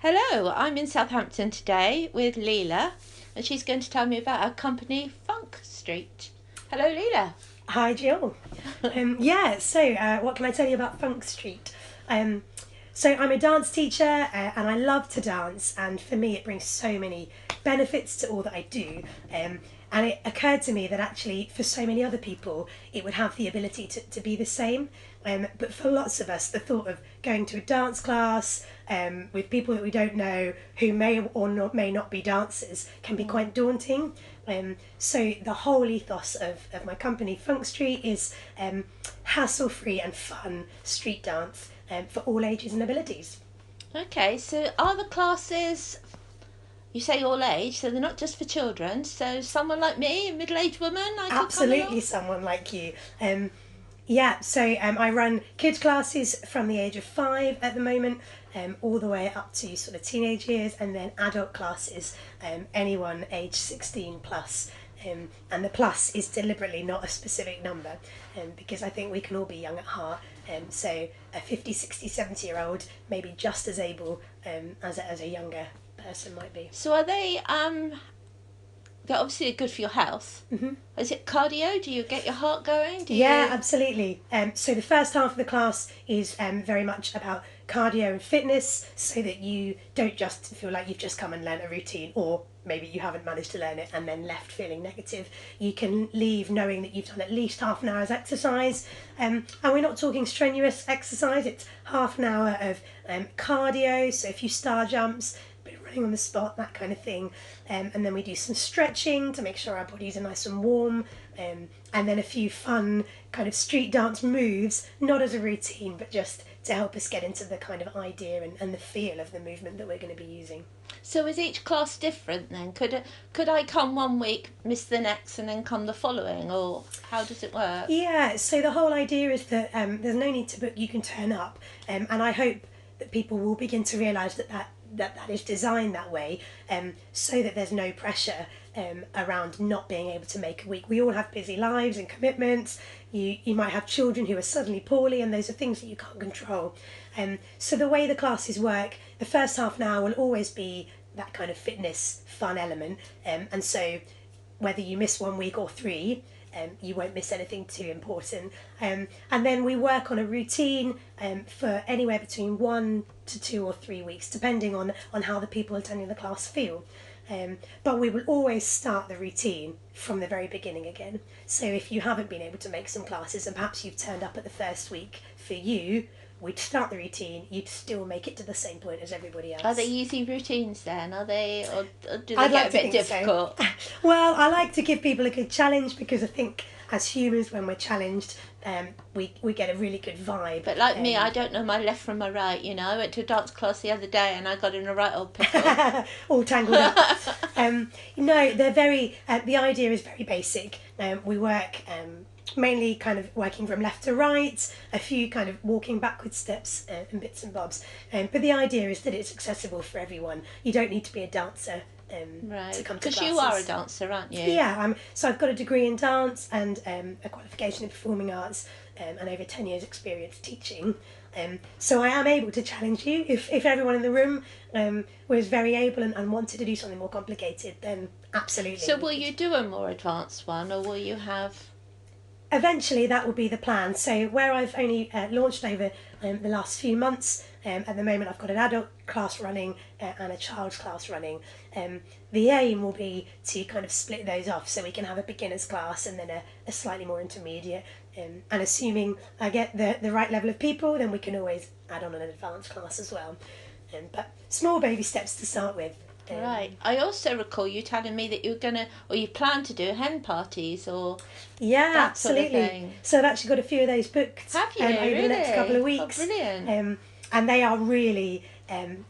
Hello, I'm in Southampton today with Leila, and she's going to tell me about our company, Funk Street. Hello, Leila. Hi, Gill. What can I tell you about Funk Street? So I'm a dance teacher and I love to dance, and for me it brings so many benefits to all that I do. And it occurred to me that actually for so many other people it would have the ability to be the same. But for lots of us, the thought of going to a dance class with people that we don't know who may not be dancers can be quite daunting. So the whole ethos of my company, Funk Street, is hassle-free and fun street dance for all ages and abilities. Okay, so are the classes, you say all age, so they're not just for children, so someone like me, a middle-aged woman, I could Absolutely, come along? someone like you. I run kids classes from the age of 5 at the moment, all the way up to sort of teenage years, and then adult classes, anyone age 16 plus. And the plus is deliberately not a specific number, because I think we can all be young at heart. So a 50, 60, 70-year-old may be just as able as a younger person might be. So are they're obviously good for your health. Mm-hmm. Is it cardio? Do you get your heart going? Yeah, absolutely. So the first half of the class is very much about cardio and fitness, so that you don't just feel like you've just come and learnt a routine, or maybe you haven't managed to learn it and then left feeling negative. You can leave knowing that you've done at least half an hour's exercise. And we're not talking strenuous exercise, it's half an hour of cardio, so a few star jumps, running on the spot, that kind of thing. And then we do some stretching to make sure our bodies are nice and warm, and then a few fun kind of street dance moves, not as a routine, but just to help us get into the kind of idea and the feel of the movement that we're going to be using. So is each class different then? Could I come one week, miss the next, and then come the following, or how does it work? Yeah, so the whole idea is that there's no need to book, you can turn up, and I hope that people will begin to realise that is designed that way, so that there's no pressure around not being able to make a week. We all have busy lives and commitments. You might have children who are suddenly poorly, and those are things that you can't control. So the way the classes work, the first half an hour will always be that kind of fitness fun element, and so whether you miss 1 week or 3, you won't miss anything too important. And then we work on a routine for anywhere between 1 to 2 or 3 weeks, depending on how the people attending the class feel. But we will always start the routine from the very beginning again. So if you haven't been able to make some classes, and perhaps you've turned up at the first week for you, we'd start the routine, you'd still make it to the same point as everybody else. Are they easy routines then? Are they, or do they get a bit difficult? So. Well, I like to give people a good challenge, because I think as humans, when we're challenged, we get a really good vibe. But like me, I don't know my left from my right, you know. I went to a dance class the other day and I got in a right old pickle. All tangled up. No, they're very, the idea is very basic. We work mainly kind of working from left to right, a few kind of walking backward steps and bits and bobs. But the idea is that it's accessible for everyone. You don't need to be a dancer right. to come to classes. Because you are a dancer, aren't you? Yeah, so I've got a degree in dance and a qualification in performing arts, and over 10 years experience teaching. So I am able to challenge you. If everyone in the room was very able and wanted to do something more complicated, then absolutely. So will you do a more advanced one, or will you have... Eventually that will be the plan. So where I've only launched over the last few months, at the moment I've got an adult class running and a child's class running. The aim will be to kind of split those off, so we can have a beginner's class and then a slightly more intermediate. And assuming I get the right level of people, then we can always add on an advanced class as well. But small baby steps to start with. Right. I also recall you telling me that you were gonna, or you plan to do hen parties, or yeah, that absolutely. Sort of thing. So I've actually got a few of those booked. Have you? Over Really? the next couple of weeks. Oh, brilliant. And they are really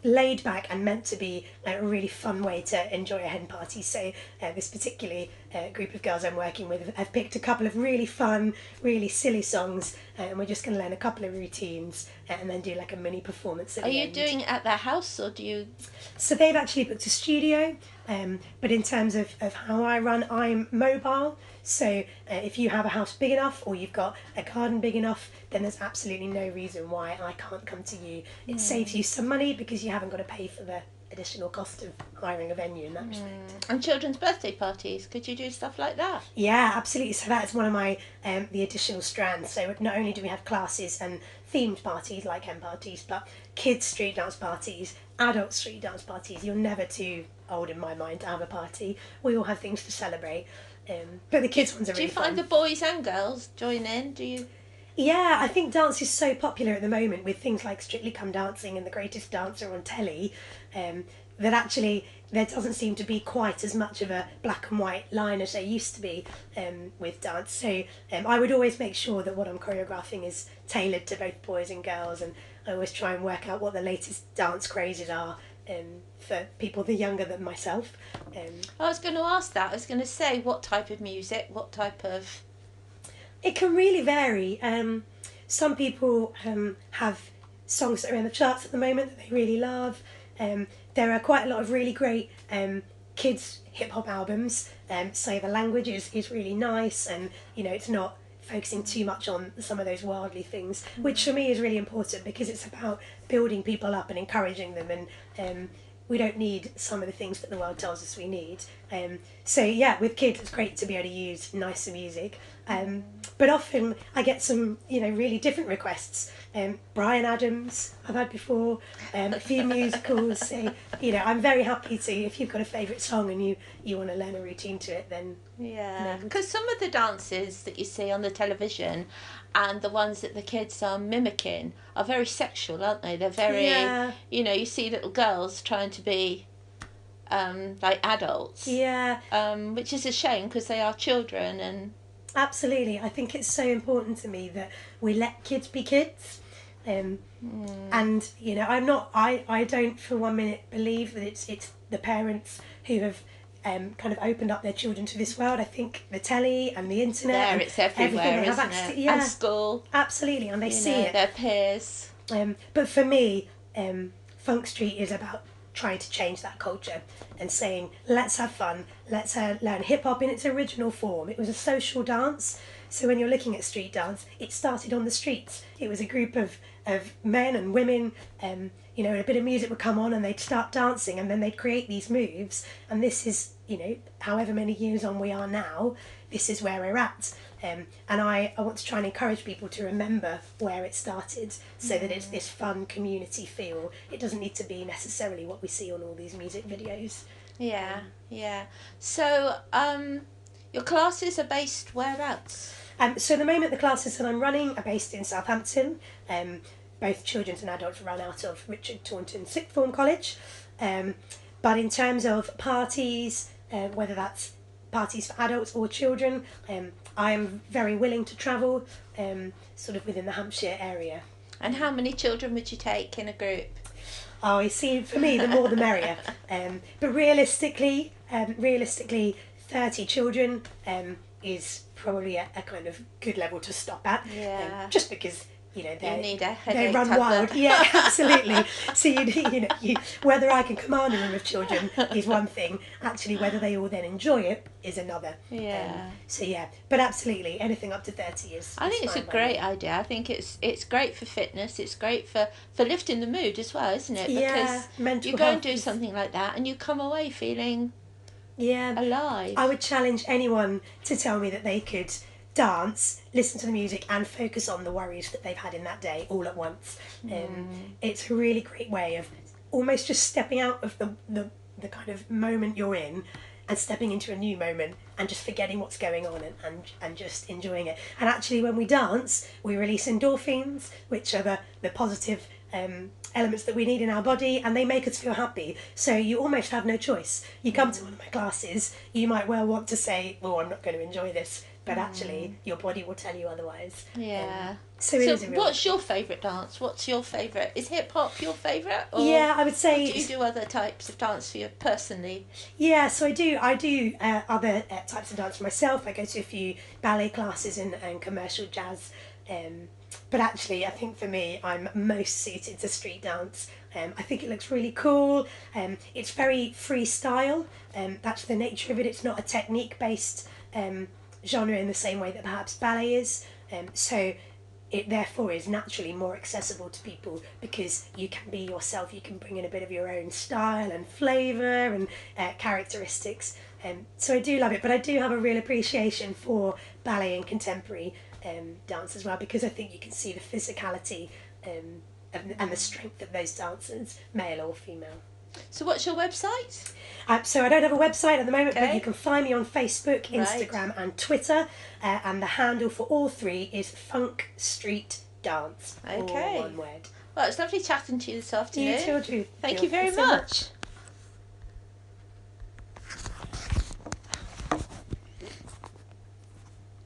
laid back and meant to be a really fun way to enjoy a hen party. So this particular group of girls I'm working with have picked a couple of really fun, really silly songs, and we're just going to learn a couple of routines and then do like a mini performance at the end. Are you doing it at their house, or do you... So they've actually booked a studio, but in terms of how I run, I'm mobile. So if you have a house big enough or you've got a garden big enough, then there's absolutely no reason why I can't come to you. It saves you some money money because you haven't got to pay for the additional cost of hiring a venue in that respect. And children's birthday parties, could you do stuff like that? Yeah, absolutely. So that's one of my the additional strands. So not only do we have classes and themed parties like hen parties, but kids street dance parties, adult street dance parties. You're never too old in my mind to have a party. We all have things to celebrate. But the kids ones are really fun. Do you find the boys and girls join in? Do you? Yeah, I think dance is so popular at the moment with things like Strictly Come Dancing and The Greatest Dancer on telly, that actually there doesn't seem to be quite as much of a black and white line as there used to be with dance. So I would always make sure that what I'm choreographing is tailored to both boys and girls, and I always try and work out what the latest dance crazes are for people that are younger than myself. I was going to ask that. I was going to say, what type of music, what type of... It can really vary. Some people have songs that are in the charts at the moment that they really love. There are quite a lot of really great kids hip hop albums. So the language is really nice, and it's not focusing too much on some of those worldly things, which for me is really important because it's about building people up and encouraging them, and we don't need some of the things that the world tells us we need. So yeah, with kids it's great to be able to use nicer music. But often I get some, really different requests. Bryan Adams I've had before, a few musicals. So, I'm very happy to, if you've got a favourite song and you want to learn a routine to it, then... Yeah, because some of the dances that you see on the television and the ones that the kids are mimicking are very sexual, aren't they? They're very, you see little girls trying to be like adults. Yeah. Which is a shame because they are children and... Absolutely. I think it's so important to me that we let kids be kids. And, I don't for 1 minute believe that it's the parents who have kind of opened up their children to this world. I think the telly and the internet, it's everywhere, isn't it? Yeah, and school, absolutely, and they see it. Their peers. But for me, Funk Street is about trying to change that culture and saying, let's have fun, let's learn hip hop in its original form. It was a social dance. So when you're looking at street dance, it started on the streets. It was a group of men and women, a bit of music would come on and they'd start dancing, and then they'd create these moves. And this is, however many years on we are now, this is where we're at. And I want to try and encourage people to remember where it started, so that it's this fun community feel. It doesn't need to be necessarily what we see on all these music videos. Yeah. So your classes are based whereabouts? So at the moment the classes that I'm running are based in Southampton. Both children's and adults run out of Richard Taunton Sixth Form College. But in terms of parties, whether that's parties for adults or children, I am very willing to travel sort of within the Hampshire area. And how many children would you take in a group? Oh, you see, for me, the more the merrier. But realistically, 30 children is probably a kind of good level to stop at. Yeah. Just because, you need a headache. They run wild. Yeah, absolutely. So whether I can command a room of children is one thing. Actually, whether they all then enjoy it is another. Yeah. But absolutely, anything up to 30 is. I think it's a great idea. I think it's great for fitness. It's great for lifting the mood as well, isn't it? Because mental you go health and do something like that, and you come away feeling alive. I would challenge anyone to tell me that they could dance, listen to the music, and focus on the worries that they've had in that day all at once. It's a really great way of almost just stepping out of the kind of moment you're in and stepping into a new moment and just forgetting what's going on and just enjoying it. And actually, when we dance, we release endorphins, which are the positive elements that we need in our body, and they make us feel happy. So you almost have no choice. You come to one of my classes, you might well want to say, well, I'm not going to enjoy this, but actually your body will tell you otherwise. So what's your favourite dance? What's your favourite? Is hip hop your favourite? Yeah, I would say. Or do you do other types of dance for you personally? Yeah, so I do other types of dance for myself. I go to a few ballet classes and commercial jazz. But actually, I think for me, I'm most suited to street dance. I think it looks really cool. It's very freestyle. That's the nature of it. It's not a technique-based genre in the same way that perhaps ballet is. So it therefore is naturally more accessible to people because you can be yourself, you can bring in a bit of your own style and flavour and characteristics. So I do love it, but I do have a real appreciation for ballet and contemporary dance as well, because I think you can see the physicality and the strength of those dancers, male or female. So what's your website? So I don't have a website at the moment, Okay. but you can find me on Facebook, Instagram and Twitter, and the handle for all three is Funk Street Dance, Okay. all one word. Well, it's lovely chatting to you this afternoon. You too, Drew. Thank you very much.